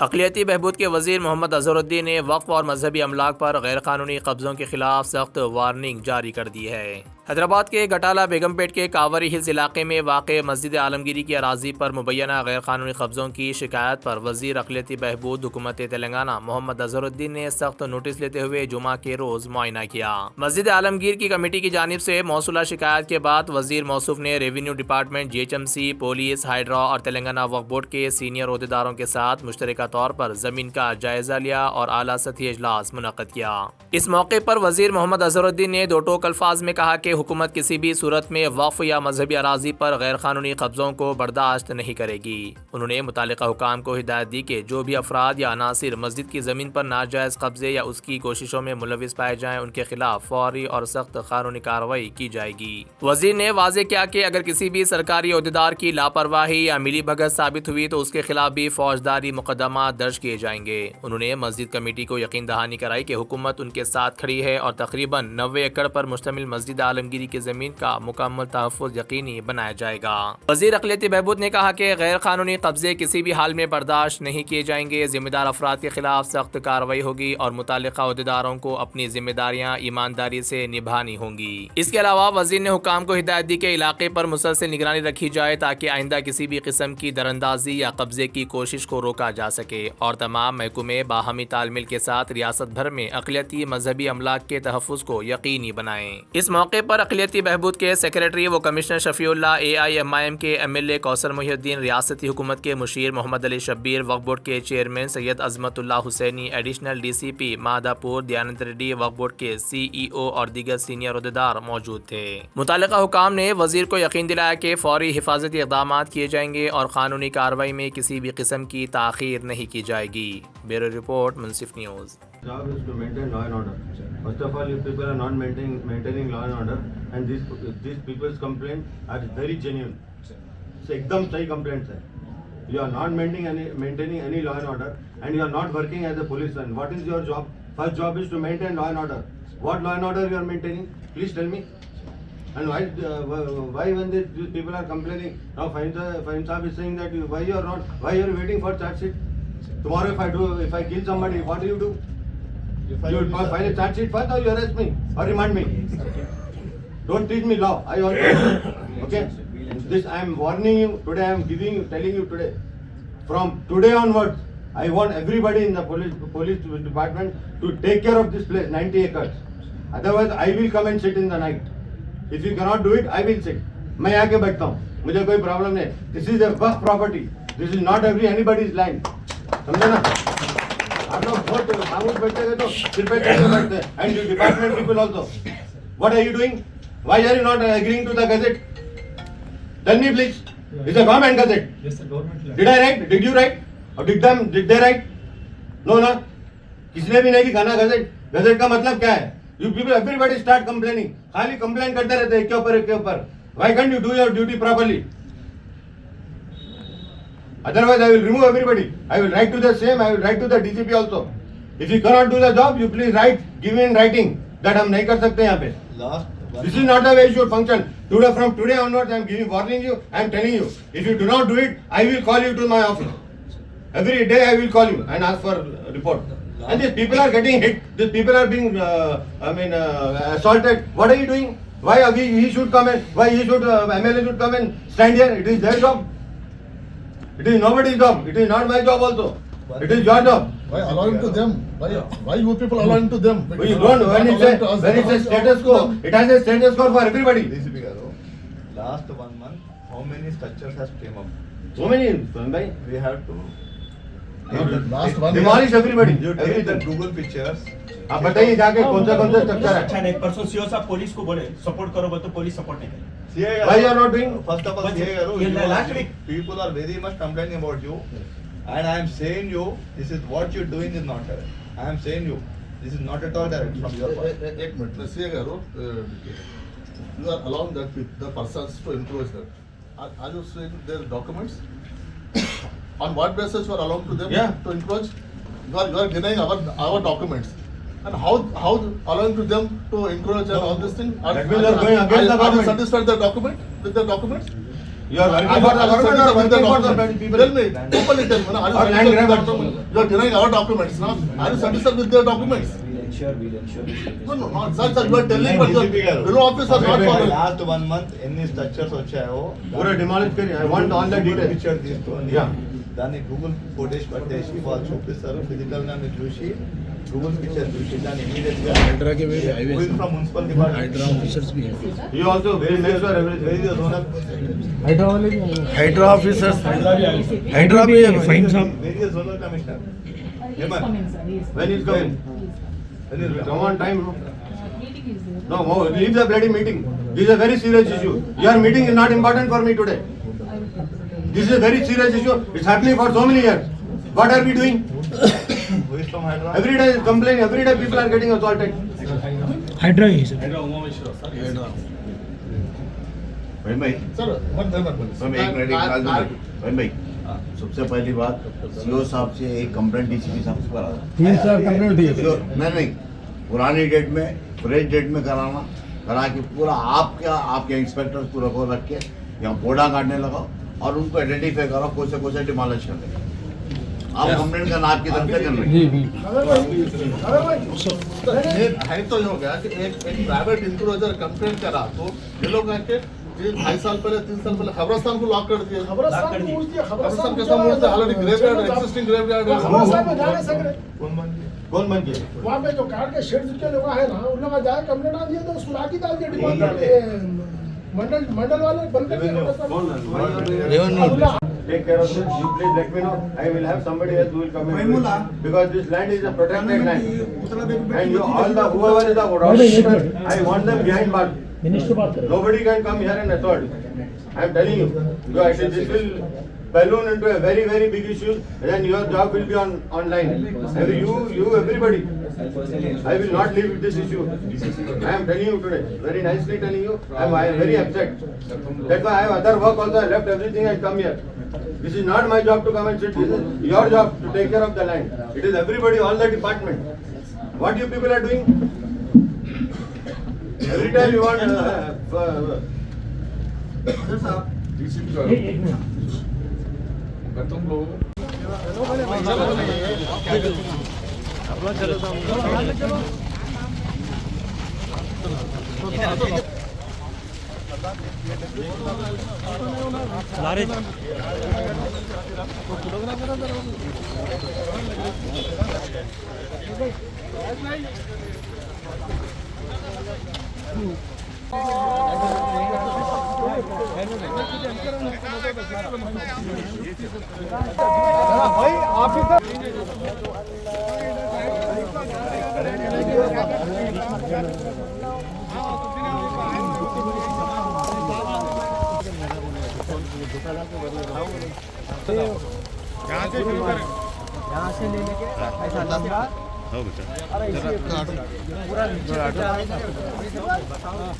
अक़लियती बहबूद के वज़ीर मोहम्मद अज़हरुद्दीन ने वक्फ़ और मजहबी अमलाक पर गैर कानूनी कब्ज़ों के खिलाफ सख्त वार्निंग जारी कर दी है। हैदराबाद के गटाला बेगमपेट के कावरी हिल्स इलाके में वाक़ मस्जिद आलमगीरी की अराज़ी पर मुबैना गैर कानूनी कब्ज़ों की शिकायत पर वज़ीर अक़लियती बहबूद हुकूमत तेलंगाना मोहम्मद अज़हरुद्दीन ने सख्त नोटिस लेते हुए जुमा के रोज़ मुआयना किया। मस्जिद आलमगीर की कमेटी की जानिब से मौसूला शिकायत के बाद वज़ीर मौसूफ ने revenue department, GHMC, police, hydra और तेलंगाना वक्फ बोर्ड के सीनियर अहदेदारों के साथ मुश्तरका तौर पर ज़मीन का जायज़ा लिया और आला सतही इजलास मुनक़्क़द किया। इस मौके पर वज़ीर मोहम्मद अज़हरुद्दीन ने दो टोक अल्फाज में कहा कि हुकूमत किसी भी सूरत में वक्फ या मजहबी अराजी पर गैर कानूनी कब्ज़ों को बर्दाश्त नहीं करेगी। उन्होंने मुतालिका हुकाम को हिदायत दी कि जो भी अफराद या अनासिर मस्जिद की ज़मीन पर नाजायज़ कब्ज़े या उसकी कोशिशों में मुलविस पाए जाएँ, उनके खिलाफ फौरी और सख्त कानूनी कार्रवाई की जाएगी। वज़ीर ने वाज़े किया कि अगर किसी भी सरकारी अहदेदार की लापरवाही या मिली भगत साबित हुई तो उसके खिलाफ भी फौजदारी मुकदमा दर्ज किए जाएंगे। उन्होंने मस्जिद कमेटी को यकीन दहानी कराई कि हुकूमत उनके साथ खड़ी है और तकरीबन 90 एकड़ पर मुश्तमिल मस्जिद आलमगीरी की ज़मीन का मुकम्मल तहफ़्फ़ुज़ यकीनी बनाया जाएगा। वज़ीर अक़लियती बहबूद ने कहा कि गैर कानूनी कब्ज़े किसी भी हाल में बर्दाश्त नहीं किए जाएंगे। ज़िम्मेदार अफराद के खिलाफ सख्त कार्रवाई होगी और मुतालिका अहदेदारों को अपनी जिम्मेदारियाँ ईमानदारी से निभानी होंगी। इसके अलावा वज़ीर ने हुकाम को हिदायत दी कि इलाके पर मुसलसल निगरानी रखी जाए ताकि आइंदा किसी भी किस्म की दरअंदाजी या कब्ज़े की कोशिश को रोका जा सके और तमाम महकमे बाहमी तालमेल के साथ रियासत भर में अक़लियती मजहबी अमलाक के तहफ़्फ़ुज़ को यकीनी बनाएं। इस मौके पर अक़लियती बहबूद के सेक्रेटरी व कमिश्नर शफ़ीउल्लाह, AIMIM के MLA कौसर मुहिउद्दीन, रियासती हुकूमत के मुशीर मोहम्मद अली शब्बीर, वक्फ बोर्ड के chairman Syed Azmatullah Hussaini, additional DCP Madhapur Dayanand Reddy, Waqf board के CEO और दीगर सीनियर अहदेदार मौजूद थे। मुतालिका हुकाम ने वज़ीर को यकीन दिलाया कि फौरी हिफाजती इक़दाम किए जाएंगे और कानूनी कार्रवाई में किसी भी किस्म की ताख़ीर नहीं की जाएगी। Bureau report, Munsif news. Job is to maintain law and order. First of all, you people are not maintaining law and order, and these people's complaints are very genuine. So एकदम सही complaints है. You are not maintaining any law and order, and you are not working as a policeman. What is your job? First job is to maintain law and order. What law and order you are maintaining? Please tell me. And why when these people are complaining? Now Fahim Saab is saying that why you are waiting for charge sheet? Tomorrow if I kill somebody, what do you do? You file a charge sheet first, or you arrest me or remand me. Don't teach me law. I also okay. This I am warning you today. I am telling you today. From today onwards, I want everybody in the police department to take care of this place, 90 acres. Otherwise, I will come and sit in the night. If you cannot do it, I will sit. मैं आके बैठता हूँ, मुझे कोई problem नहीं. This is a Waqf property. This is not anybody's land. समझे ना? आप लोग बहुत खामोश बैठते हैं तो सिर पे चढ़ बैठते हैं. And you department people also. What are you doing? Why are you not agreeing to the gazette? Tell me please. It's a government gazette. Yes, the government. Did I write? Did you write? Or did they write? No ना. किसने भी नहीं लिखा ना gazette. Gazette का मतलब क्या है? You people, everybody start complaining. खाली complain करते रहते हैं एक के ऊपर. Why can't you do your duty properly? Otherwise, I will remove everybody. I will write to the same. I will write to the DCP also. If you cannot do the job, you please write. Give me in writing that हम नहीं कर सकते यहाँ पे. This is not the way it should function. From today onwards, I am warning you. I am telling you. If you do not do it, I will call you to my office. Every day I will call you and ask for report. And these people are getting hit. These people are being, assaulted. What are you doing? Why he should come and MLA should come and stand here? It is their job. It is nobody's job. It is not my job also. It is your job. Why allowing to them? Why you people allowing to them? We don't. When it's a status quo, it has a status quo for everybody. DCP garu, last 1 month, how many structures has came up? So many, bhai. We have to Last 1 demolish everybody. you take the Everything. Google pictures. आप बताइए जाके कौन सा structure अच्छा है? नहीं, परसों CO साहब पुलिस को बोले सपोर्ट करो, बोले तो पुलिस सपोर्ट नहीं करे. CA Why you are not doing? First of all, But CA garu, in the last week- people are very much complaining about you, and I am saying you, this is what you are doing is not correct. I am saying you, this is not at all correct from your part. एक minute let's see garu, you are allowing the persons to encroach that. Are you saying their documents? On what basis you are allowed to them Yeah. to encroach? You are denying our documents. And how allowing to them to encroach and all this thing? That means you are going against the Are you government. satisfied with the documents? You are working for the government or working for the people? Tell me, openly tell me, are you Or land satisfied with grabbers. documents? You are denying our documents, no? Are you satisfied with their documents? We'll ensure. No, not sir, you are telling, but DCP your garu. bureau officer not following. Last 1 month ఎన్ని structures వచ్చాయో पूरा demolish करिए. I want all the details. Picture తీసుకొని Yeah. దాన్ని Google footage పట్టేసి వాళ్ళు చూపిస్తారు physical గా మీరు చూసి గూగుల్ పిక్చర్ చూసి దాన్ని ఇమీడియట్ గా from municipal department You also will make sure everything. Very zonal Hydra officers. Hydra भी fine साहब. Very zonal commissioner He is coming, sir. He is When is coming? When is Come on time. meeting is there. No, leave the bloody meeting. This is a very serious issue. Your meeting is not important for me today. I will come. This is a very serious issue. It's happening for so many years. What are we doing? who is from Hyderabad? Every day is complaining. Every day people are getting assaulted. Hydra he sir. भाई भाई Sir, one minute. मैं एक minute एक बात भाई भाई सबसे पहली बात सीओ साहब से एक कंप्लेंट डीसीपी साहब से करा 3 साल कंप्लीट दिए. नहीं पुरानी डेट में फ्रेश डेट में कराना करा के पूरा आपके इंस्पेक्टर पूरा को रख के यहाँ पोड़ा काटने लगाओ और उनको आइडेंटिफाई करो कोई से डिमोलिश कर देंगे आप कंप्लेंट करना आपकी तरफ से करना जी जी. ये है तो ये हो गया कि एक प्राइवेट इंक्रोचर कंप्लेंट करा तो ये लोग आके 2.5 साल पहले 3 साल पहले खबरस्तान को लॉक कर दिए. खबरस्तान कैसा मूव है ऑलरेडी ग्रेवयार्ड एक्सिस्टिंग ग्रेवयार्ड है. कौन बन गया? वहाँ पे जो कार के शेड के लोग है ना उन लोग जाए कंप्लेंट आ दिए तो उसको लाठी डाल दिया डिपार्टमेंट मंडल वाले बंद कर दिए. कौन? Take care of this. You please let me know. I will have somebody else who will come in. Because this land is a protected land. And you all the whoever is the owner, I want them behind bars. Nobody can come here and assault. I am telling you. Because this will balloon into a very very big issue. Then your job will be online. You everybody. I will not leave with this issue. I am telling you today, very nicely telling you. I am very upset. That's why I have other work also. I left everything and come here. This is not my job to come and sit. This is your job to take care of the land. It is everybody, all the department. What you people are doing? Every time you want.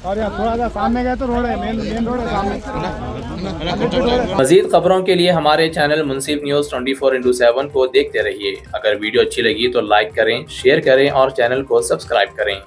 और यहाँ थोड़ा सा सामने गए तो road है main road है सामने. मजीद खबरों के लिए हमारे चैनल मुंसिफ न्यूज़ 24/7 को देखते रहिए। अगर वीडियो अच्छी लगी तो लाइक करें, शेयर करें और चैनल को सब्सक्राइब करें।